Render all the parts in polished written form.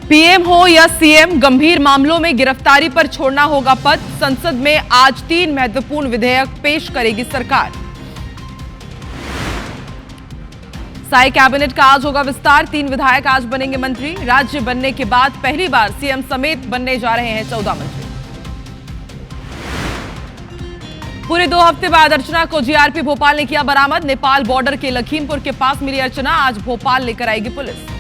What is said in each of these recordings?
PM हो या CM, गंभीर मामलों में गिरफ्तारी पर छोड़ना होगा पद। संसद में आज 3 महत्वपूर्ण विधेयक पेश करेगी सरकार। साई कैबिनेट का आज होगा विस्तार। 3 विधायक आज बनेंगे मंत्री। राज्य बनने के बाद पहली बार सीएम समेत बनने जा रहे हैं 14 मंत्री। पूरे 2 हफ्ते बाद अर्चना को जीआरपी भोपाल ने किया बरामद। नेपाल बॉर्डर के लखीमपुर के पास मिली अर्चना आज भोपाल लेकर आएगी पुलिस।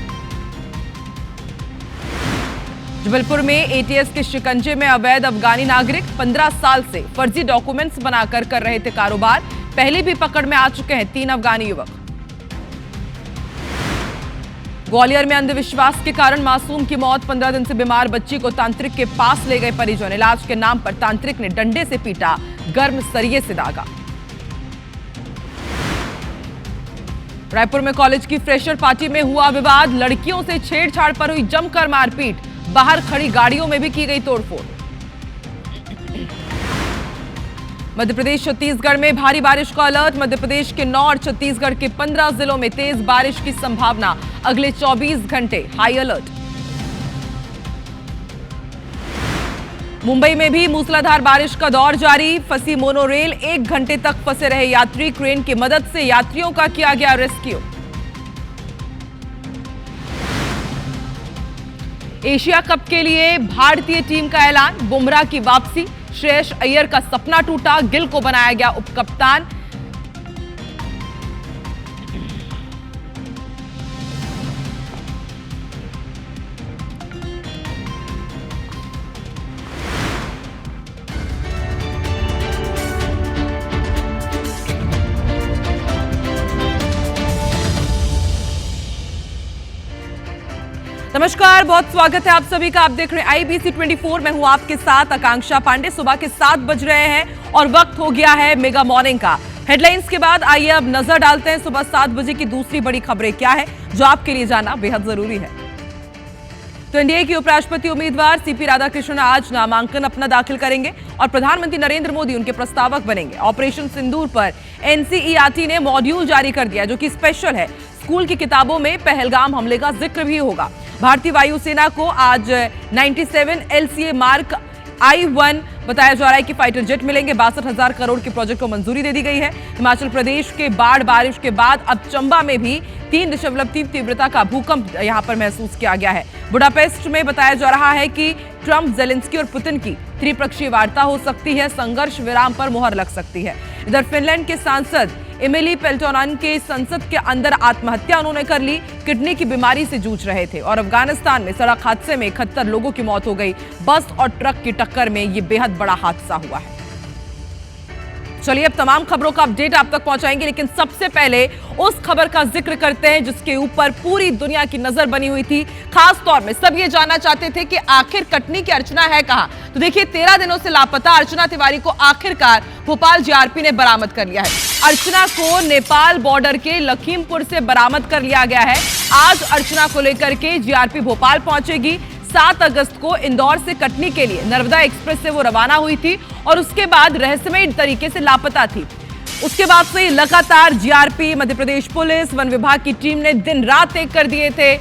जबलपुर में एटीएस के शिकंजे में अवैध अफगानी नागरिक 15 साल से फर्जी डॉक्यूमेंट्स बनाकर कर रहे थे कारोबार। पहले भी पकड़ में आ चुके हैं 3 अफगानी युवक। ग्वालियर में अंधविश्वास के कारण मासूम की मौत। 15 दिन से बीमार बच्ची को तांत्रिक के पास ले गए परिजन। इलाज के नाम पर तांत्रिक ने डंडे से पीटा, गर्म सरिये से दागा। रायपुर में कॉलेज की फ्रेशर पार्टी में हुआ विवाद। लड़कियों से छेड़छाड़ पर हुई जमकर मारपीट। बाहर खड़ी गाड़ियों में भी की गई तोड़फोड़। मध्य प्रदेश छत्तीसगढ़ में भारी बारिश का अलर्ट। मध्य प्रदेश के 9 और छत्तीसगढ़ के 15 जिलों में तेज बारिश की संभावना। अगले 24 घंटे हाई अलर्ट। मुंबई में भी मूसलाधार बारिश का दौर जारी। फंसी मोनोरेल, 1 घंटे तक फंसे रहे यात्री। क्रेन की मदद से यात्रियों का किया गया रेस्क्यू। एशिया कप के लिए भारतीय टीम का ऐलान। बुमराह की वापसी। श्रेयस अय्यर का सपना टूटा। गिल को बनाया गया उपकप्तान। नमस्कार, बहुत स्वागत है आप सभी का। आप देख रहे हैं आईबीसी 24। मैं हूं आपके साथ आकांक्षा पांडे। सुबह के 7 बज रहे हैं और वक्त हो गया है मेगा मॉर्निंग का। हेडलाइंस के बाद आइए अब नजर डालते हैं सुबह 7 बजे की दूसरी बड़ी खबरें क्या है जो आपके लिए जानना बेहद जरूरी है। तो एनडीए के उपराष्ट्रपति उम्मीदवार सीपी राधाकृष्णन आज नामांकन अपना दाखिल करेंगे और प्रधानमंत्री नरेंद्र मोदी उनके प्रस्तावक बनेंगे। ऑपरेशन सिंदूर पर एनसीईआरटी ने मॉड्यूल जारी कर दिया जो कि स्पेशल है। स्कूल की किताबों में पहलगाम हमले का जिक्र भी होगा। भारतीय वायुसेना को आज 97 LCA मार्क I-1 बताया जा रहा है कि फाइटर जेट मिलेंगे। 62,000 करोड़ के प्रोजेक्ट को मंजूरी दे दी गई है। हिमाचल प्रदेश के बाढ़ बारिश के बाद अब चंबा में भी 3.3 तीव्रता का भूकंप यहां पर महसूस किया गया है। बुडापेस्ट में बताया जा रहा है कि ट्रंप, जेलेंस्की और पुतिन की त्रिपक्षीय वार्ता हो सकती है। संघर्ष विराम पर मुहर लग सकती है। इधर फिनलैंड के सांसद एमिली पेल्टोनन के संसद के अंदर आत्महत्या उन्होंने कर ली। किडनी की बीमारी से जूझ रहे थे। और अफगानिस्तान में सड़क हादसे में 71 लोगों की मौत हो गई। बस और ट्रक की टक्कर में यह बेहद बड़ा हादसा हुआ है। चलिए अब तमाम खबरों का अपडेट आप तक पहुंचाएंगे, लेकिन सबसे पहले उस खबर का जिक्र करते हैं जिसके ऊपर पूरी दुनिया की नजर बनी हुई थी। खास तौर में सब ये जानना चाहते थे कि आखिर कटनी की अर्चना है कहां। तो देखिए, 13 दिनों से लापता अर्चना तिवारी को आखिरकार भोपाल जीआरपी ने बरामद कर लिया है। अर्चना को नेपाल बॉर्डर के लखीमपुर से बरामद कर लिया गया है। आज अर्चना को लेकर के जीआरपी भोपाल पहुंचेगी। 7 अगस्त को इंदौर से कटनी के लिए नर्मदा एक्सप्रेस से वो रवाना हुई थी और उसके बाद रहस्यमयी तरीके से लापता थी। उसके बाद से लगातार GRP, Madhya Pradesh police, one विभाग की टीम ने दिन रात एक कर दिए थे।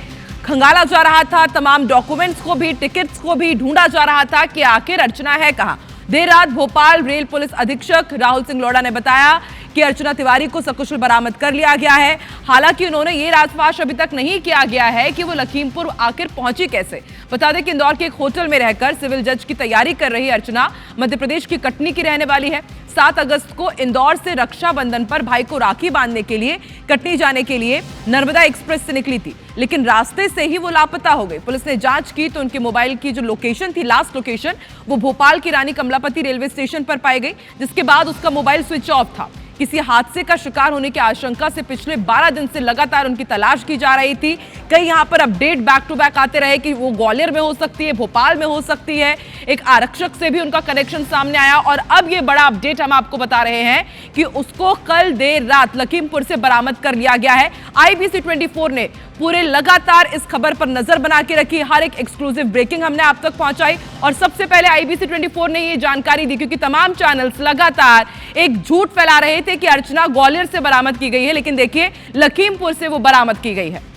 खंगाला जा रहा था, तमाम डॉक्यूमेंट्स को भी, टिकट्स को भी ढूंढा जा रहा था कि आखिर अर्चना है कहां। देर रात भोपाल रेल पुलिस अधीक्षक राहुल सिंह लोढ़ा ने बताया कि अर्चना तिवारी को सकुशल बरामद कर लिया गया है। हालांकि उन्होंने ये राजफाश अभी तक नहीं किया गया है कि वो लखीमपुर आखिर पहुंची कैसे। बता दें कि इंदौर के एक होटल में रहकर सिविल जज की तैयारी कर रही अर्चना मध्य प्रदेश की कटनी की रहने वाली है। 7 अगस्त को इंदौर से रक्षाबंधन पर भाई को राखी बांधने के लिए कटनी जाने के लिए नर्मदा एक्सप्रेस से निकली थी, लेकिन रास्ते से ही वो लापता हो गई। पुलिस ने जांच की तो उनके मोबाइल की जो लोकेशन थी, लास्ट लोकेशन, वो भोपाल की रानी कमलापति रेलवे स्टेशन पर पाई गई, जिसके बाद उसका मोबाइल स्विच ऑफ था। किसी हादसे का शिकार होने की आशंका से पिछले 12 दिन से लगातार उनकी तलाश की जा रही थी। कई यहां पर अपडेट बैक टू बैक आते रहे कि वो ग्वालियर में हो सकती है, भोपाल में हो सकती है। एक आरक्षक से भी उनका कनेक्शन सामने आया और अब ये बड़ा अपडेट हम आपको बता रहे हैं कि उसको कल देर रात लखीमपुर से बरामद कर लिया गया है। आईबीसी 24 ने पूरे लगातार इस खबर पर नजर बना के रखी। हर एक एक्सक्लूसिव ब्रेकिंग हमने आप तक पहुंचाई और सबसे पहले आईबीसी 24 ने ये जानकारी दी, क्योंकि तमाम चैनल्स लगातार एक झूठ फैला रहे थे कि अर्चना ग्वालियर से बरामद की गई है, लेकिन देखिए लखीमपुर से वो बरामद की गई है।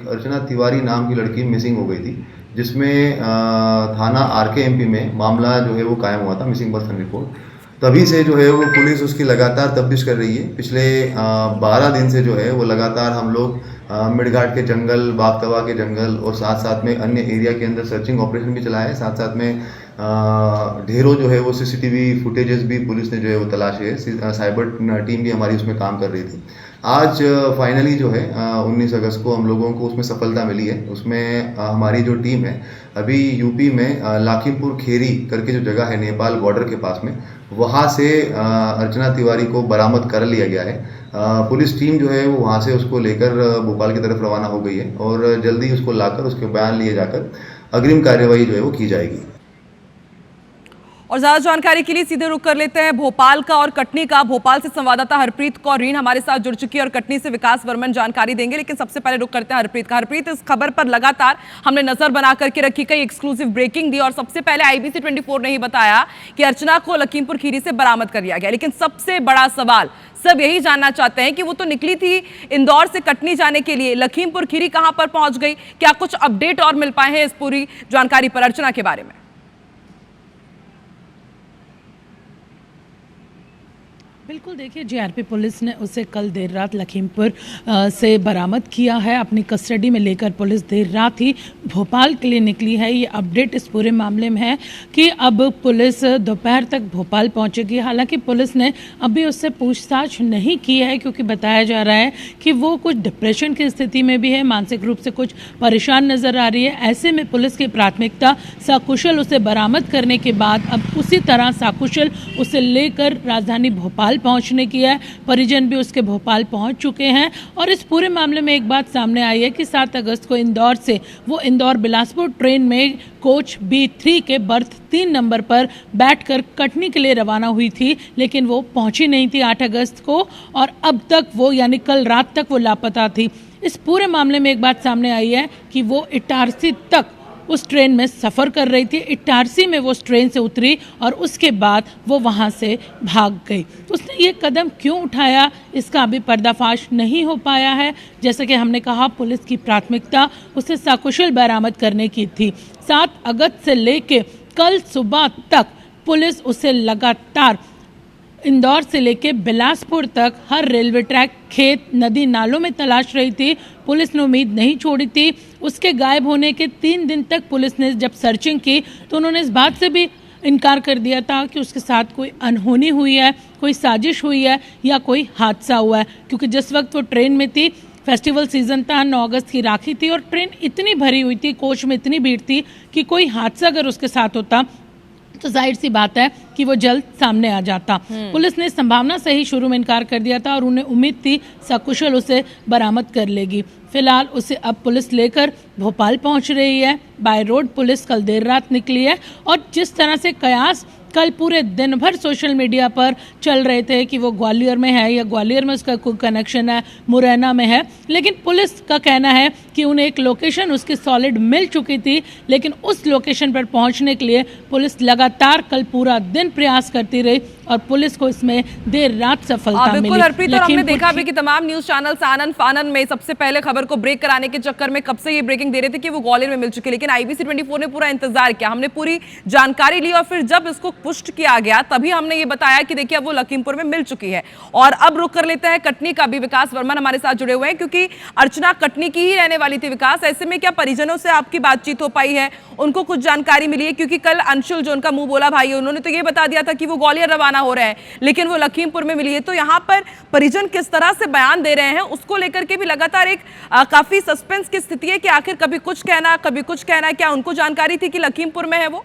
अर्चना तिवारी नाम की लड़की मिसिंग हो गई थी, जिसमें थाना RKMP में मामला जो है वो कायम हुआ था, मिसिंग पर्सन रिपोर्ट। तभी से जो है वो पुलिस उसकी लगातार तफ्तीश कर रही है। पिछले 12 दिन से जो है वो लगातार हम लोग मिडघाट के जंगल, बागतवा के जंगल और साथ साथ में अन्य एरिया के अंदर सर्चिंग ऑपरेशन भी चलाया है। साथ साथ में ढेरों जो है वो CCTV फुटेजेस भी पुलिस ने जो है वो तलाशे है। साइबर टीम भी हमारी उसमें काम कर रही थी। आज फाइनली जो है 19 अगस्त को हम लोगों को उसमें सफलता मिली है। उसमें हमारी जो टीम है अभी यूपी में लाखीमपुर खेरी करके जो जगह है नेपाल बॉर्डर के पास में, वहाँ से अर्चना तिवारी को बरामद कर लिया गया है। पुलिस टीम जो है वो वहाँ से उसको लेकर भोपाल की तरफ रवाना हो गई है और जल्दी उसको लाकर उसके बयान लिए जाकर अग्रिम कार्यवाही जो है वो की जाएगी। और ज्यादा जानकारी के लिए सीधे रुख कर लेते हैं भोपाल का और कटनी का। भोपाल से संवाददाता हरप्रीत कौर रीन हमारे साथ जुड़ चुकी है और कटनी से विकास वर्मन जानकारी देंगे। लेकिन सबसे पहले रुख करते हैं हरप्रीत का। हरप्रीत, इस खबर पर लगातार हमने नजर बना करके रखी, कई एक्सक्लूसिव ब्रेकिंग दी और सबसे पहले IBC 24 ने ही बताया कि अर्चना को लखीमपुर खीरी से बरामद कर लिया गया। लेकिन सबसे बड़ा सवाल सब यही जानना चाहते हैं कि वो तो निकली थी इंदौर से कटनी जाने के लिए, लखीमपुर खीरी कहां पर पहुंच गई? क्या कुछ अपडेट और मिल पाए हैं इस पूरी जानकारी पर, अर्चना के बारे में? बिल्कुल, देखिए जीआरपी पुलिस ने उसे कल देर रात लखीमपुर से बरामद किया है, अपनी कस्टडी में लेकर पुलिस देर रात ही भोपाल के लिए निकली है। ये अपडेट इस पूरे मामले में है कि अब पुलिस दोपहर तक भोपाल पहुंचेगी। हालांकि पुलिस ने अभी उससे पूछताछ नहीं की है क्योंकि बताया जा रहा है कि वो कुछ डिप्रेशन की स्थिति में भी है, मानसिक रूप से कुछ परेशान नजर आ रही है। ऐसे में पुलिस की प्राथमिकता सकुशल उसे बरामद करने के बाद अब उसी तरह सकुशल उसे लेकर राजधानी भोपाल पहुंचने की है। परिजन भी उसके भोपाल पहुंच चुके हैं और इस पूरे मामले में एक बात सामने आई है कि 7 अगस्त को इंदौर से वो इंदौर बिलासपुर ट्रेन में कोच B3 के बर्थ 3 नंबर पर बैठकर कटनी के लिए रवाना हुई थी, लेकिन वो पहुंची नहीं थी 8 अगस्त को और अब तक वो यानी कल रात तक वो लापता थी। इस पूरे मामले में एक बात सामने आई है कि वो इटारसी तक उस ट्रेन में सफ़र कर रही थी। इटारसी में वो उस ट्रेन से उतरी और उसके बाद वो वहाँ से भाग गई। उसने ये कदम क्यों उठाया, इसका अभी पर्दाफाश नहीं हो पाया है। जैसे कि हमने कहा, पुलिस की प्राथमिकता उसे सकुशल बरामद करने की थी। 7 अगस्त से लेके कल सुबह तक पुलिस उसे लगातार इंदौर से लेके बिलासपुर तक हर रेलवे ट्रैक, खेत, नदी, नालों में तलाश रही थी। पुलिस ने उम्मीद नहीं छोड़ी थी। उसके गायब होने के 3 दिन तक पुलिस ने जब सर्चिंग की तो उन्होंने इस बात से भी इनकार कर दिया था कि उसके साथ कोई अनहोनी हुई है, कोई साजिश हुई है या कोई हादसा हुआ है, क्योंकि जिस वक्त वो ट्रेन में थी फेस्टिवल सीजन था, 9 अगस्त की राखी थी और ट्रेन इतनी भरी हुई थी, कोच में इतनी भीड़ थी कि कोई हादसा अगर उसके साथ होता तो जाहिर सी बात है कि वो जल्द सामने आ जाता। पुलिस ने संभावना से ही शुरू में इनकार कर दिया था और उन्हें उम्मीद थी सकुशल उसे बरामद कर लेगी। फिलहाल उसे अब पुलिस लेकर भोपाल पहुंच रही है। बाय रोड पुलिस कल देर रात निकली है और जिस तरह से कयास कल पूरे दिन भर सोशल मीडिया पर चल रहे थे कि वो ग्वालियर में है या ग्वालियर में उसका कोई कनेक्शन है, मुरैना में है, लेकिन पुलिस का कहना है कि उन्हें एक लोकेशन उसकी सॉलिड मिल चुकी थी, लेकिन उस लोकेशन पर पहुंचने के लिए पुलिस लगातार कल पूरा दिन प्रयास करती रही और पुलिस को इसमें देर रात सफलता मिली। बिल्कुल हरप्रीत, और हमने देखा भी कि तमाम न्यूज चैनल्स आनन फानन में सबसे पहले खबर को ब्रेक कराने के चक्कर में कब से ये ब्रेकिंग दे रहे थे कि वो ग्वालियर में मिल चुकी है, लेकिन IBC 24 ने पूरा इंतजार किया, हमने पूरी जानकारी ली और फिर जब इसको पुष्ट किया गया तभी हमने ये बताया कि देखिए अब वो लखीमपुर में मिल चुकी है। और अब रुक कर लेते हैं कटनी का भी। विकास वर्मन हमारे साथ जुड़े हुए हैं क्योंकि अर्चना कटनी की ही रहने वाली थी। विकास, ऐसे में क्या परिजनों से आपकी बातचीत हो पाई है, उनको कुछ जानकारी मिली है? क्योंकि कल अंशुल जो उनका मुंह बोला भाई, उन्होंने तो ये बता दिया था कि वो ग्वालियर रवाना हो रहे हैं, लेकिन वो लखीमपुर में मिली है। तो यहाँ पर परिजन किस तरह से बयान दे रहे हैं उसको लेकर के भी लगातार एक काफी सस्पेंस की स्थिति है कि आखिर कभी कुछ कहना कभी कुछ कहना। क्या उनको जानकारी थी कि लखीमपुर में है वो?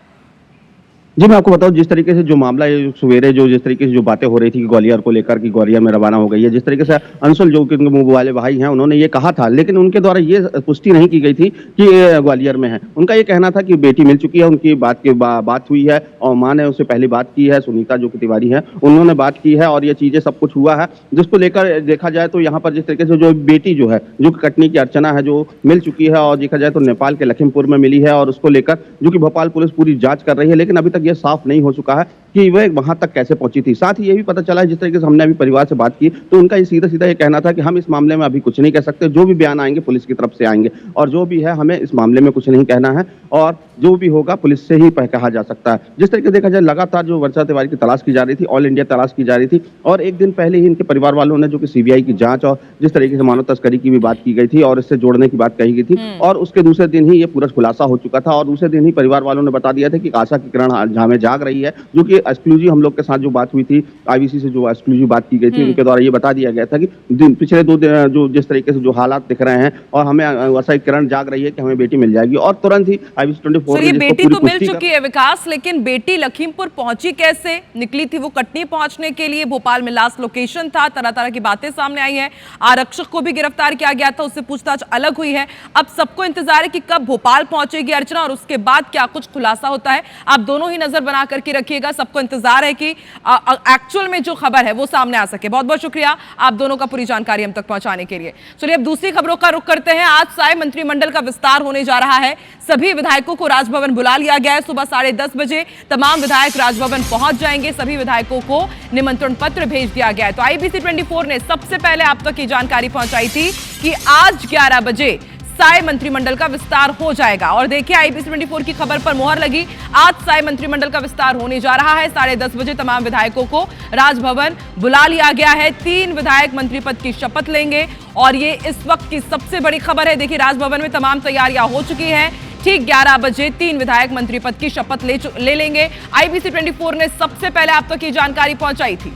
जी, मैं आपको बताऊं, जिस तरीके से जो मामला है सवेरे जिस तरीके से जो बातें हो रही थी कि ग्वालियर को लेकर कि ग्वालियर में रवाना हो गई है, जिस तरीके से अंशुल जो कि मुंह वाले भाई हैं उन्होंने ये कहा था, लेकिन उनके द्वारा ये पुष्टि नहीं की गई थी कि ग्वालियर में है। उनका ये कहना था कि बेटी मिल चुकी है, उनकी बात हुई है और माँ ने उससे पहले बात की है, सुनीता जो कि तिवारी है उन्होंने बात की है और ये चीजें सब कुछ हुआ है। जिसको लेकर देखा जाए तो यहाँ पर जिस तरीके से जो बेटी जो है जो कटनी की अर्चना है जो मिल चुकी है और देखा जाए तो नेपाल के लखीमपुर में मिली है और उसको लेकर जो कि भोपाल पुलिस पूरी जांच कर रही है, लेकिन अभी तक ये साफ नहीं हो चुका है कि वह वहां तक कैसे पहुंची थी। साथ ही ये भी पता चला है, जिस तरीके से हमने अभी परिवार से बात की, तो उनका ये सीधा सीधा ये कहना था कि हम इस मामले में अभी कुछ नहीं कह सकते, जो भी बयान आएंगे पुलिस की तरफ से आएंगे, और जो भी है हमें इस मामले में कुछ नहीं कहना है, और जो भी होगा पुलिस से ही कहा जा सकता है। जिस तरीके से देखा जाए, लगातार जो वर्षा तिवारी की तलाश की जा रही थी, ऑल इंडिया तलाश की जा रही थी, और एक दिन पहले ही इनके परिवार वालों ने जो कि सीबीआई की जांच और जिस तरीके से मानव तस्करी की भी बात की गई थी और इससे जोड़ने की बात कही गई थी, और उसके दूसरे दिन ही ये पूरा खुलासा हो चुका था, और दूसरे दिन ही परिवार वालों ने बता दिया था कि आशा की किरण हमें जाग रही है, जो कि एक्सक्लूसिव हम लोग के साथ जो बात हुई थी, आईबीसी से जो एक्सक्लूसिव बात की गई थी, उनके द्वारा ये बता दिया गया था कि पिछले 2 दिन जो जिस तरीके से जो हालात दिख रहे हैं, और हमें आशा की किरण जाग रही है कि हमें बेटी मिल जाएगी, और तुरंत ही IBC 24 ये बेटी तो मिल चुकी है विकास, लेकिन बेटी लखीमपुर पहुंची कैसे? निकली थी वो कटनी पहुंचने के लिए, भोपाल में लास्ट लोकेशन था, तरह तरह की बातें सामने आई है, आरक्षक को भी गिरफ्तार किया गया था, उससे पूछताछ अलग हुई है। अब सबको इंतजार है कि कब भोपाल पहुंचेगी अर्चना और उसके बाद क्या कुछ खुलासा होता है। आप दोनों ही नजर बना करके रखिएगा, सबको इंतजार है कि एक्चुअल में जो खबर है वो सामने आ सके। बहुत बहुत शुक्रिया आप दोनों का पूरी जानकारी हम तक पहुंचाने के लिए। चलिए अब दूसरी खबरों का रुख करते हैं। आज साय मंत्रिमंडल का विस्तार होने जा रहा है। सभी विधायकों को राजभवन बुला लिया गया है। सुबह 10:30 बजे तमाम विधायक राजभवन पहुंच जाएंगे। सभी विधायकों को निमंत्रण पत्र भेज दिया गया है। तो IBC 24 ने सबसे पहले आप तक ये जानकारी पहुंचाई थी कि आज 11 बजे साय मंत्रिमंडल का विस्तार हो जाएगा। और देखिए IBC 24 की खबर पर मोहर लगी। आज साय मंत्रिमंडल का विस्तार होने जा रहा है। 10:30 बजे तमाम विधायकों को राजभवन बुला लिया गया है। 3 विधायक मंत्री पद की शपथ लेंगे और ये इस वक्त की सबसे बड़ी खबर है। देखिए राजभवन में तमाम तैयारियां हो चुकी हैं। ठीक 11 बजे 3 विधायक मंत्री पद की शपथ ले लेंगे। IBC 24 ने सबसे पहले आप तक ये जानकारी पहुंचाई थी।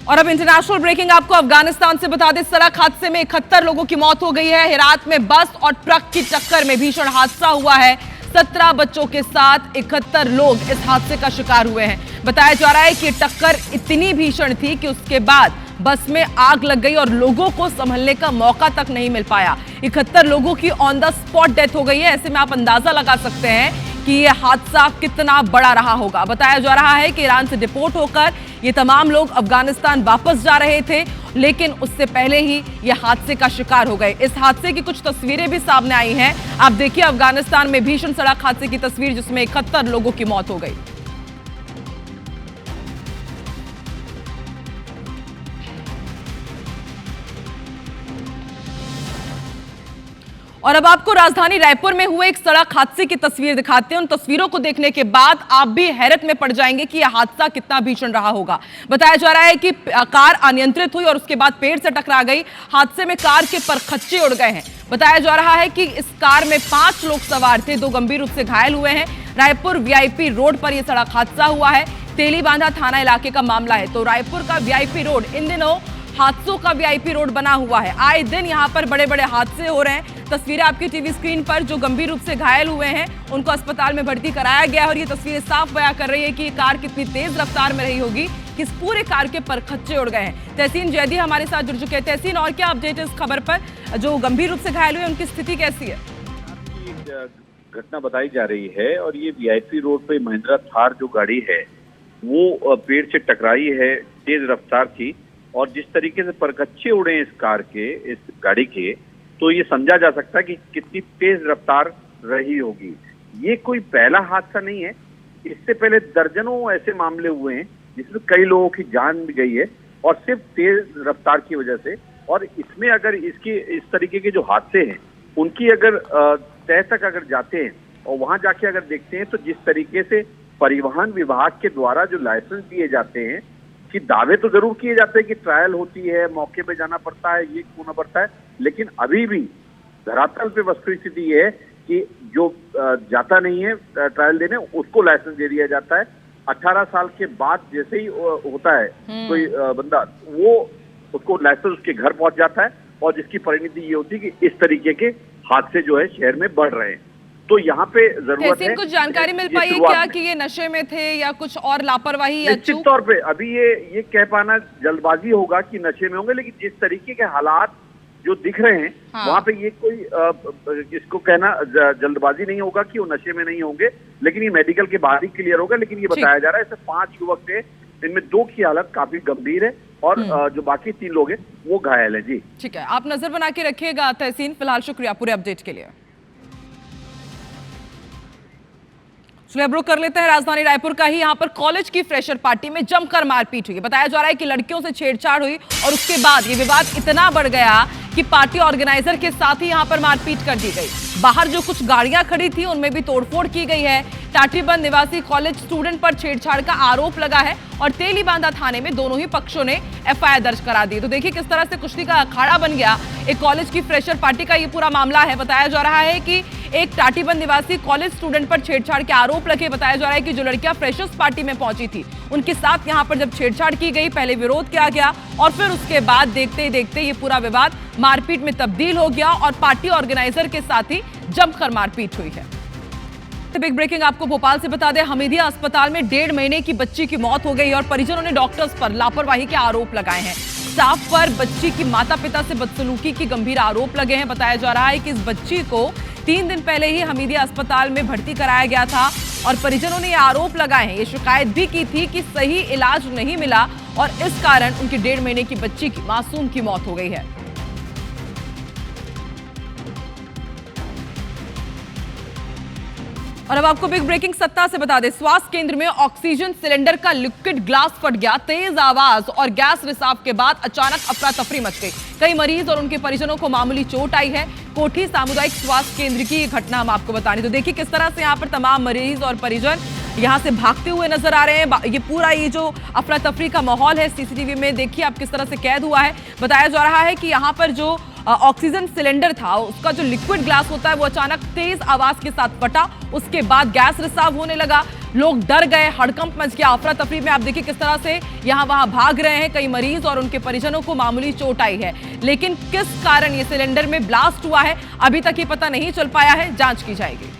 और अब इंटरनेशनल ब्रेकिंग आपको अफगानिस्तान से बता दें, सड़क हादसे में 71 लोगों की मौत हो गई है। हेरात में बस और ट्रक की टक्कर में भीषण हादसा हुआ है। 17 बच्चों के साथ 71 लोग इस हादसे का शिकार हुए हैं। बताया जा रहा है कि टक्कर इतनी भीषण थी कि उसके बाद बस में आग लग गई और लोगों को संभलने का मौका तक नहीं मिल पाया। 71 लोगों की ऑन द स्पॉट डेथ हो गई है। ऐसे में आप अंदाजा लगा सकते हैं कि यह हादसा कितना बड़ा रहा होगा। बताया जा रहा है कि ईरान से डिपोर्ट होकर ये तमाम लोग अफगानिस्तान वापस जा रहे थे, लेकिन उससे पहले ही ये हादसे का शिकार हो गए। इस हादसे की कुछ तस्वीरें भी सामने आई हैं। आप देखिए अफगानिस्तान में भीषण सड़क हादसे की तस्वीर, जिसमें 71 लोगों की मौत हो गई। और अब आपको राजधानी रायपुर में हुए एक सड़क हादसे की तस्वीर दिखाते हैं। उन तस्वीरों को देखने के बाद आप भी हैरत में पड़ जाएंगे कि यह हादसा कितना भीषण रहा होगा। बताया जा रहा है कि कार अनियंत्रित हुई और उसके बाद पेड़ से टकरा गई। हादसे में कार के परखच्चे उड़ गए हैं। बताया जा रहा है कि इस कार में 5 लोग सवार थे, 2 गंभीर रूप से घायल हुए हैं। रायपुर VIP रोड पर यह सड़क हादसा हुआ है। तेलीबांधा थाना इलाके का मामला है। तो रायपुर का VIP रोड इन दिनों हादसों का VIP रोड बना हुआ है। आए दिन यहाँ पर बड़े बड़े हादसे हो रहे हैं। तस्वीरें आपकी टीवी स्क्रीन पर, जो गंभीर रूप से घायल हुए हैं उनको अस्पताल में भर्ती कराया गया है। और ये तस्वीरें साफ बयां कर रही है कि कार कितनी तेज रफ्तार में रही होगी कि इस पूरे कार के परखच्चे उड़ गए हैं। तहसीन जैदी हमारे साथ जुड़ चुके हैं। तहसीन, और क्या अपडेट है इस खबर पर? जो गंभीर रूप से घायल हुए उनकी स्थिति कैसी है? घटना बताई जा रही है और ये VIP रोड पे महिंद्रा थार जो गाड़ी है वो पेड़ से टकराई है, तेज रफ्तार थी, और जिस तरीके से परखच्चे उड़े इस कार के, इस गाड़ी के, तो ये समझा जा सकता है कि कितनी तेज रफ्तार रही होगी। ये कोई पहला हादसा नहीं है। इससे पहले दर्जनों ऐसे मामले हुए हैं जिसमें कई लोगों की जान भी गई है और सिर्फ तेज रफ्तार की वजह से। और इसमें अगर इसकी इस तरीके के जो हादसे हैं उनकी अगर तह तक अगर जाते हैं और वहां जाके अगर देखते हैं, तो जिस तरीके से परिवहन विभाग के द्वारा जो लाइसेंस दिए जाते हैं, कि दावे तो जरूर किए जाते हैं कि ट्रायल होती है, मौके पे जाना पड़ता है, ये होना पड़ता है, लेकिन अभी भी धरातल पे वस्तु स्थिति ये है कि जो जाता नहीं है ट्रायल देने, उसको लाइसेंस दे दिया जाता है। 18 साल के बाद जैसे ही होता है कोई बंदा, वो उसको लाइसेंस उसके घर पहुंच जाता है, और जिसकी परिणति ये होती है कि इस तरीके के हादसे जो है शहर में बढ़ रहे हैं। तो यहाँ पे जरूरत है, कुछ जानकारी मिल पाई है क्या कि ये नशे में थे या कुछ और लापरवाही या निश्चित तौर पे अभी ये कह पाना जल्दबाजी होगा कि नशे में होंगे, लेकिन जिस तरीके के हालात जो दिख रहे हैं वहाँ पे ये कोई इसको कहना जल्दबाजी नहीं होगा कि वो नशे में नहीं होंगे, लेकिन ये मेडिकल के बाद ही क्लियर होगा। लेकिन ये बताया जा रहा है ऐसे 5 युवक थे, इनमें 2 की हालत काफी गंभीर है और जो बाकी 3 लोग हैं वो घायल है। जी ठीक है, आप नजर बना के रखिएगा तहसीन। फिलहाल शुक्रिया पूरे अपडेट के लिए। चलिए अब रुक कर लेते हैं राजधानी रायपुर का ही। यहां पर कॉलेज की फ्रेशर पार्टी में जमकर मारपीट हुई। बताया जा रहा है कि लड़कियों से छेड़छाड़ हुई और उसके बाद ये विवाद इतना बढ़ गया कि पार्टी ऑर्गेनाइजर के साथ ही यहां पर मारपीट कर दी गई। बाहर जो कुछ गाड़ियां खड़ी थी उनमें भी तोड़फोड़ की गई है। टाटीबंद निवासी कॉलेज स्टूडेंट पर छेड़छाड़ का आरोप लगा है और तेलीबांधा थाने में दोनों ही पक्षों ने एफआईआर दर्ज करा दी। तो देखिए किस तरह से कुश्ती का अखाड़ा बन गया। एक कॉलेज की फ्रेशर पार्टी का ये पूरा मामला है। बताया जा रहा है कि एक टाटीबंद निवासी कॉलेज स्टूडेंट पर छेड़छाड़ के आरोप लगे। बताया जा रहा है कि जो लड़कियां फ्रेशर्स पार्टी में पहुंची थी उनके साथ यहां पर जब छेड़छाड़ की गई, पहले विरोध किया गया और फिर उसके बाद देखते ही देखते ये पूरा विवाद मारपीट में तब्दील हो गया और पार्टी ऑर्गेनाइजर के साथ ही जमकर मारपीट हुई है। बिग ब्रेकिंग आपको भोपाल से बता दें, हमीदिया अस्पताल में 1.5 महीने की बच्ची की मौत हो गई और परिजनों ने डॉक्टर्स पर लापरवाही के आरोप लगाए हैं। स्टाफ पर बच्ची की माता पिता से बदसलूकी की गंभीर आरोप लगे हैं। बताया जा रहा है कि इस बच्ची को 3 दिन पहले ही हमीदिया अस्पताल में भर्ती कराया गया था और परिजनों ने ये आरोप लगाए हैं। ये शिकायत भी की थी कि सही इलाज नहीं मिला और इस कारण उनकी 1.5 महीने की बच्ची की मासूम की मौत हो गई है। और अब आपको बिग ब्रेकिंग सत्ता से बता दें, स्वास्थ्य केंद्र में ऑक्सीजन सिलेंडर का लिक्विड ग्लास फट गया। तेज आवाज और गैस रिसाव के बाद अचानक अफरा तफरी मच गई। कई मरीज और उनके परिजनों को मामूली चोट आई है। कोठी सामुदायिक स्वास्थ्य केंद्र की ये घटना हम आपको बता रहे। तो देखिए किस तरह से यहाँ पर तमाम मरीज और परिजन यहाँ से भागते हुए नजर आ रहे हैं। ये पूरा ये जो अफरा तफरी का माहौल है सीसीटीवी में देखिए आप किस तरह से कैद हुआ है। बताया जा रहा है कि यहाँ पर जो ऑक्सीजन सिलेंडर था उसका जो लिक्विड ग्लास होता है वो अचानक तेज आवाज के साथ फटा। उसके बाद गैस रिसाव होने लगा, लोग डर गए, हड़कंप मच गया। अफरा तफरी में आप देखिए किस तरह से यहाँ वहां भाग रहे हैं। कई मरीज और उनके परिजनों को मामूली चोट आई है, लेकिन किस कारण ये सिलेंडर में ब्लास्ट हुआ है अभी तक ये पता नहीं चल पाया है, जांच की जाएगी।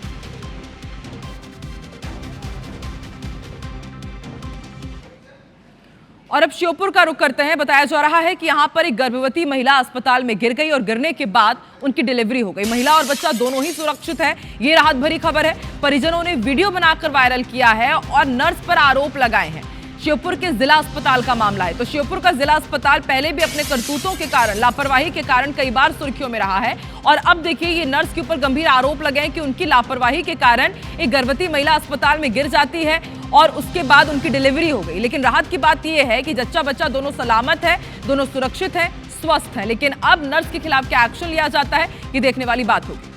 और अब श्योपुर का रुख करते हैं। बताया जा रहा है कि यहां पर एक गर्भवती महिला अस्पताल में गिर गई और गिरने के बाद उनकी डिलीवरी हो गई। महिला और बच्चा दोनों ही सुरक्षित है। ये राहत भरी खबर है। परिजनों ने वीडियो बनाकर वायरल किया है और नर्स पर आरोप लगाए हैं। श्योपुर के जिला अस्पताल का मामला है। तो श्योपुर का जिला अस्पताल पहले भी अपने करतूतों के कारण, लापरवाही के कारण कई बार सुर्खियों में रहा है और अब देखिए ये नर्स के ऊपर गंभीर आरोप लगे हैं कि उनकी लापरवाही के कारण एक गर्भवती महिला अस्पताल में गिर जाती है और उसके बाद उनकी डिलीवरी हो गई। लेकिन राहत की बात यह है कि जच्चा बच्चा दोनों सलामत है, दोनों सुरक्षित है, स्वस्थ है। लेकिन अब नर्स के खिलाफ क्या एक्शन लिया जाता है ये देखने वाली बात होगी।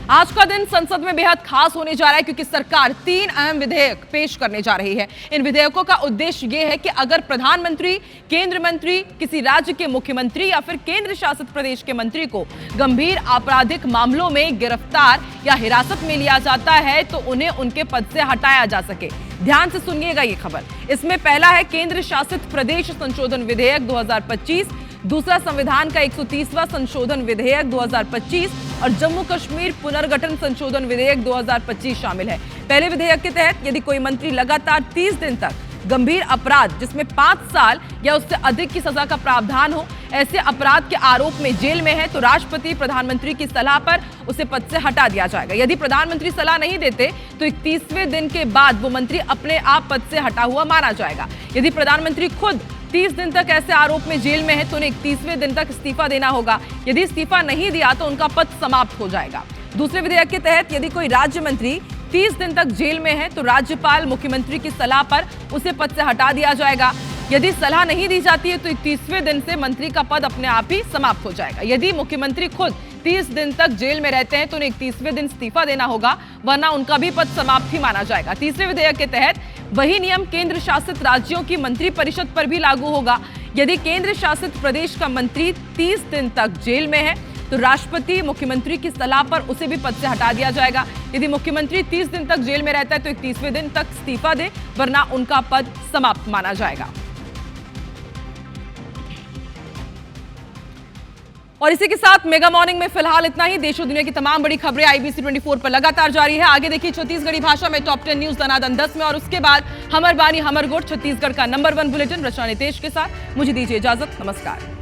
आज का दिन संसद में बेहद खास होने जा रहा है क्योंकि सरकार 3 अहम विधेयक पेश करने जा रही है। इन विधेयकों का उद्देश्य यह है कि अगर प्रधानमंत्री, केंद्र मंत्री, किसी राज्य के मुख्यमंत्री या फिर केंद्र शासित प्रदेश के मंत्री को गंभीर आपराधिक मामलों में गिरफ्तार या हिरासत में लिया जाता है तो उन्हें उनके पद से हटाया जा सके। ध्यान से सुनिएगा ये खबर। इसमें पहला है केंद्र शासित प्रदेश संशोधन विधेयक 2025, दूसरा संविधान का 130वां संशोधन विधेयक 2025 और जम्मू कश्मीर पुनर्गठन संशोधन विधेयक 2025 शामिल है। पहले विधेयक के तहत यदि कोई मंत्री लगातार 30 दिन तक गंभीर अपराध जिसमें 5 साल या उससे अधिक की सजा का प्रावधान हो, ऐसे अपराध के आरोप में जेल में है तो राष्ट्रपति प्रधानमंत्री की सलाह पर उसे पद से हटा दिया जाएगा। यदि प्रधानमंत्री सलाह नहीं देते तो 31वें दिन के बाद वो मंत्री अपने आप पद से हटा हुआ माना जाएगा। यदि प्रधानमंत्री खुद 30 दिन तक ऐसे आरोप में जेल में है तो उन्हें 31वें दिन तक इस्तीफा देना होगा। यदि इस्तीफा नहीं दिया तो उनका पद समाप्त हो जाएगा। दूसरे विधेयक के तहत यदि कोई राज्य मंत्री 30 दिन तक जेल में है तो राज्यपाल मुख्यमंत्री की सलाह पर उसे पद से हटा दिया जाएगा। यदि सलाह नहीं दी जाती है तो 31वें दिन से मंत्री का पद अपने आप ही समाप्त हो जाएगा। यदि मुख्यमंत्री खुद 30 दिन तक जेल में रहते हैं तो उन्हें 31वें दिन इस्तीफा देना होगा, वरना उनका भी पद समाप्त ही माना जाएगा। तीसरे विधेयक के तहत वही नियम केंद्र शासित राज्यों की मंत्री परिषद पर भी लागू होगा। यदि केंद्र शासित प्रदेश का मंत्री 30 दिन तक जेल में है तो राष्ट्रपति मुख्यमंत्री की सलाह पर उसे भी पद से हटा दिया जाएगा। यदि मुख्यमंत्री 30 दिन तक जेल में रहता है तो 31वें दिन तक इस्तीफा दे, वरना उनका पद समाप्त माना जाएगा। और इसी के साथ मेगा मॉर्निंग में फिलहाल इतना ही। देश और दुनिया की तमाम बड़ी खबरें IBC 24 पर लगातार जारी है। आगे देखिए छत्तीसगढ़ी भाषा में टॉप 10 न्यूज दनादन 10 में और उसके बाद हमर बानी हमर गोठ छत्तीसगढ़ का नंबर 1 बुलेटिन रचना नितेश के साथ। मुझे दीजिए इजाजत, नमस्कार।